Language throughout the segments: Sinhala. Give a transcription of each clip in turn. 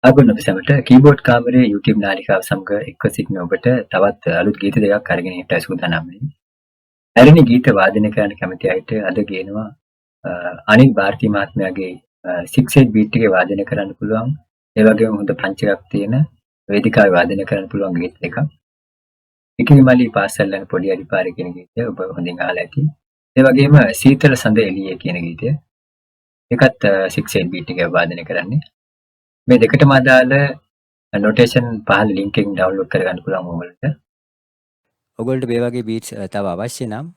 ආගොන්න අපි සැමට කීබෝඩ් කාමරයේ YouTube නාලිකාව සමග එක්ව සිටින ඔබට තවත් අලුත් ගීත දෙකක් අරගෙන එන්නට සූදානම් වෙන්නේ. ඇරෙන ගීත වාදනය කරන්න කැමති අයට අද ගේනවා අනිල් ಭಾರತಿ මහත්මයාගේ 6/8 බීට් එකේ වාදනය කරන්න පුළුවන්. ඒ වගේම හොඳ පංච් එකක් තියෙන වේදිකාවේ වාදනය කරන්න පුළුවන් ගීත දෙකක්. ඉකිලිමලි පාසල් යන පොඩි අඩිපාරේ කියන ගීතය ඔබ හොඳින් අහලා ඇති. ඒ වගේම සීතල සඳ එළියේ කියන ගීතය. ඒකත් 6/8 බීට් එකේ වාදනය කරන්නේ. මේ දෙකටම අදාළ නොටේෂන් පහළ ලින්ක් එකෙන් ඩවුන්ලෝඩ් කරගන්න පුළුවන් ඔයගොල්ලන්ට. ඔයගොල්ලන්ට මේ වගේ බීට්ස් තව අවශ්‍ය නම්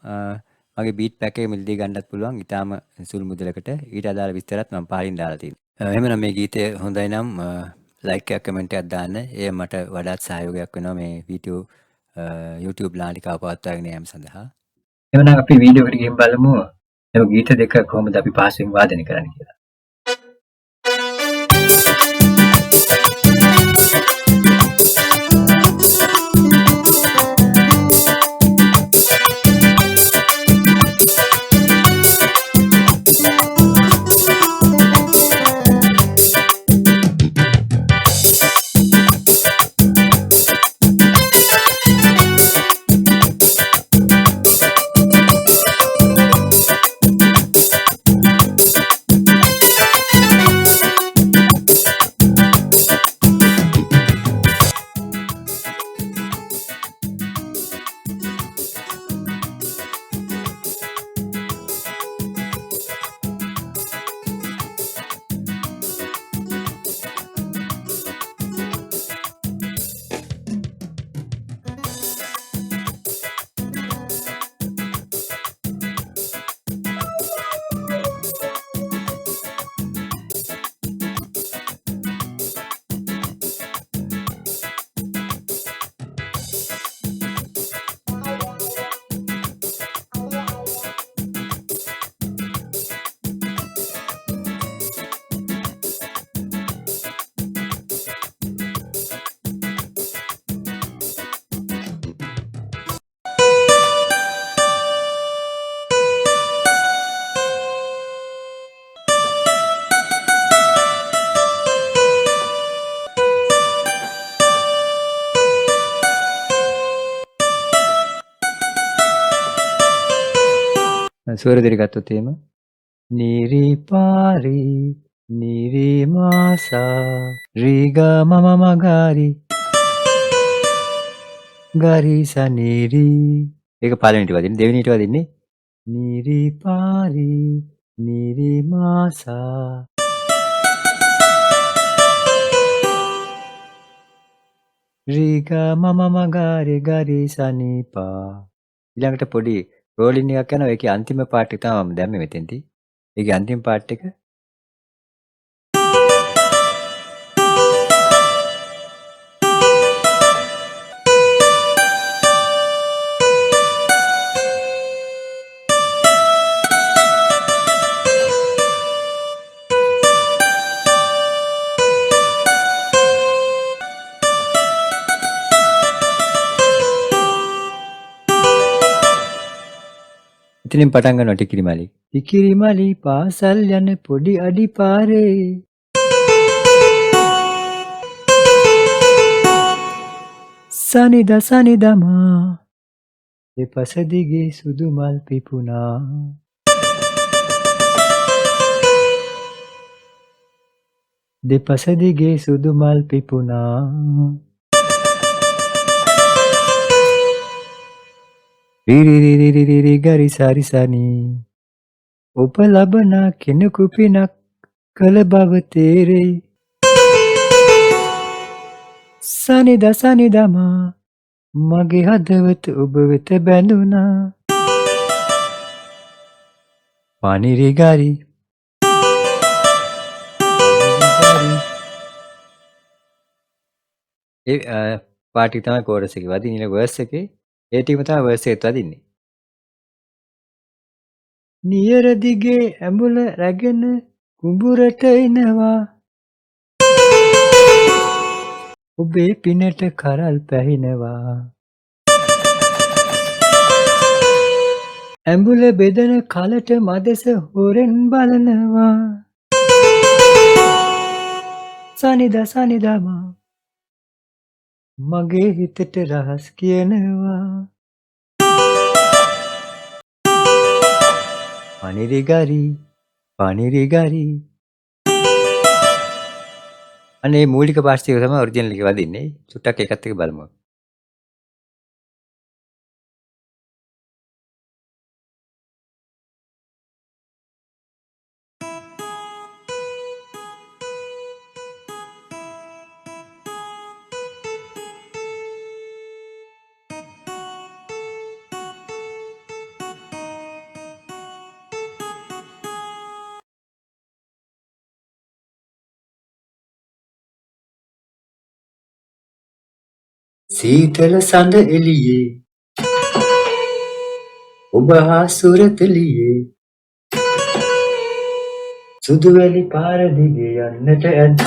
මගේ බීට් පැක් එක මිලදී ගන්නත් පුළුවන්. ඊටාම සුළු මුදලකට. ඊට අදාළ විස්තරත් මම පහලින් දාලා තියෙනවා. එහෙමනම් මේ ගීතය හොඳයි නම් ලයික් එකක් කමෙන්ට් එකක් දාන්න. ඒ මට වඩාත් සහයෝගයක් වෙනවා මේ වීඩියෝ YouTube නාලිකාව පවත්වාගෙන යාම සඳහා. එහෙනම් අපි වීඩියෝ එකට ගිහින් බලමු මේ ගීත දෙක කොහොමද අපි පහසුවෙන් වාදනය කරන්නේ කියලා. ස්වර දෙක ගත්තොත් එහෙම නිරිපාරි නිරිමාසා රිගා මම මගාරි ගරිසා නිරි ඒක පළවෙනිට වදින්නේ දෙවෙනිට වදින්නේ නිරිපාරි නිරිමාසා රිගා මම මගාරි ගරිසා නිපා ඊළඟට පොඩි රෝලින් එකක් යනවා. ඒකේ අන්තිම පාර්ට් එක තමයි මම දැම්මේ මෙතෙන්දී. ඒකේ අන්තිම පාර්ට් එක එතනින් පටන් ගන්නවා ටිකිරිමලි. ටිකිරිමලි පාසල් යන පොඩි අඩිපාරේ සනිදා සනිදමා දෙපස දිගේ සුදු මල් පිපුණා. දෙපස දිගේ සුදු මල් පිපුණා. රිරිරිරිරිරි ගරි සරි සනි ඔබ ලබන කෙනෙකු පිනක් කළ බව තේරෙයි. සනිදා සනිදමා මගේ හදවත ඔබ වෙත බැඳුනා. පනිරි ගරි ඒ පාටි තමයි කෝරස් එකේ වදින. ඊළඟ වර්ස් එකේ ඒ ටිකම තමයි වර්ස් එකේත් වදින්නේ. නියර දිගේ ඇඹුල රැගෙන කුඹුරට එනවා. ඔබේ පිනට කරල් පැහිනවා. ඇඹුල බෙදන කලට මදෙස හොරෙන් බලනවා. සනිදා සනිදාමා මගේ හිතට රහස් කියනවා පනිරිගරි පනිරිගරි අනේ මූලික පාස්තික තමයි ඔරිජිනල් එක වදින්නේ චුට්ටක් ඒකත් එක්ක බලමු සීතල සඳ එළියේ ඔබ හා සුරතලියේ සුදු වැලි පාර දිගේ යන්නට ඇත්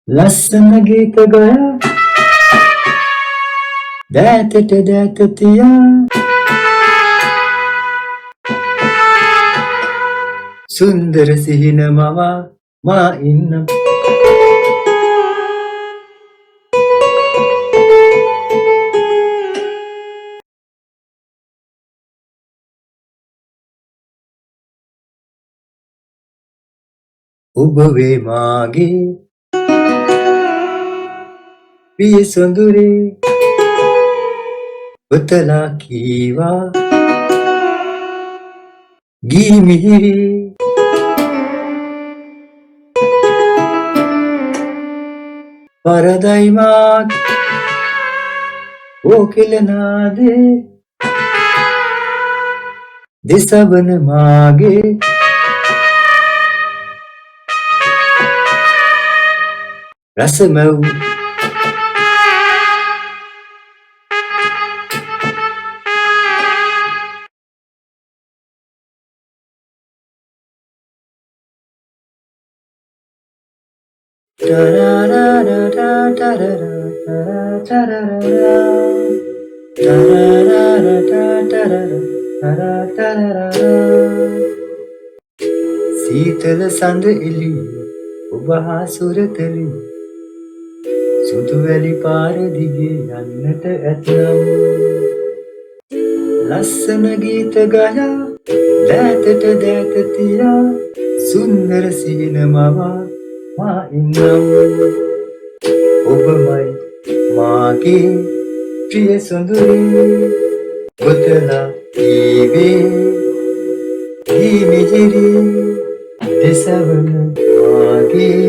ලස්සන ගීත ගොයා දෑතට දෑත තියා සුන්දර සිහින මවා මා ඉන්නම් ඔබ වේ මාගේ පිය සොඳුරේ ඔතලා කීවා ගී මිහිරේ පරදයි මාත් ඕකෙල නාදේ දෙසවන මාගේ රසමව් සීතල සඳ එළියේ ඔබ හා සුරතලි සුදු වැලි පාර දිගේ යන්නට ඇතනම් ලස්සන ගීත ගයා දෑතට දෑත තියා සුන්දර සිහින මවා මා ඉන්නම් ඔබමයි මාගේ ප්‍රිය සොඳුරේ ඔතලා කීවේ ගී මිහිරේ දෙසවන මාගේ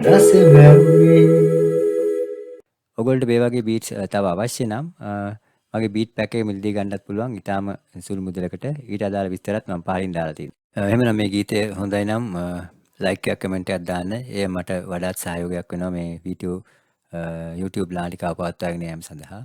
රසමැව්වේ ඔයගොල්ලන්ට මේ වගේ බීට්ස් තව අවශ්‍ය නම් මගේ බීට් පැක් එක මිලදී ගන්නත් පුළුවන් ඊටාම සුළු මුදලකට ඊට අදාළ විස්තරත් මම පහලින් දාලා තියෙනවා එහෙනම් මේ ගීතය හොඳයි නම් ලයික් එකක් කමෙන්ට් එකක් දාන්න ඒ මට වඩාත් සහයෝගයක් වෙනවා මේ YouTube නාලිකාව පවත්වාගෙන යාම සඳහා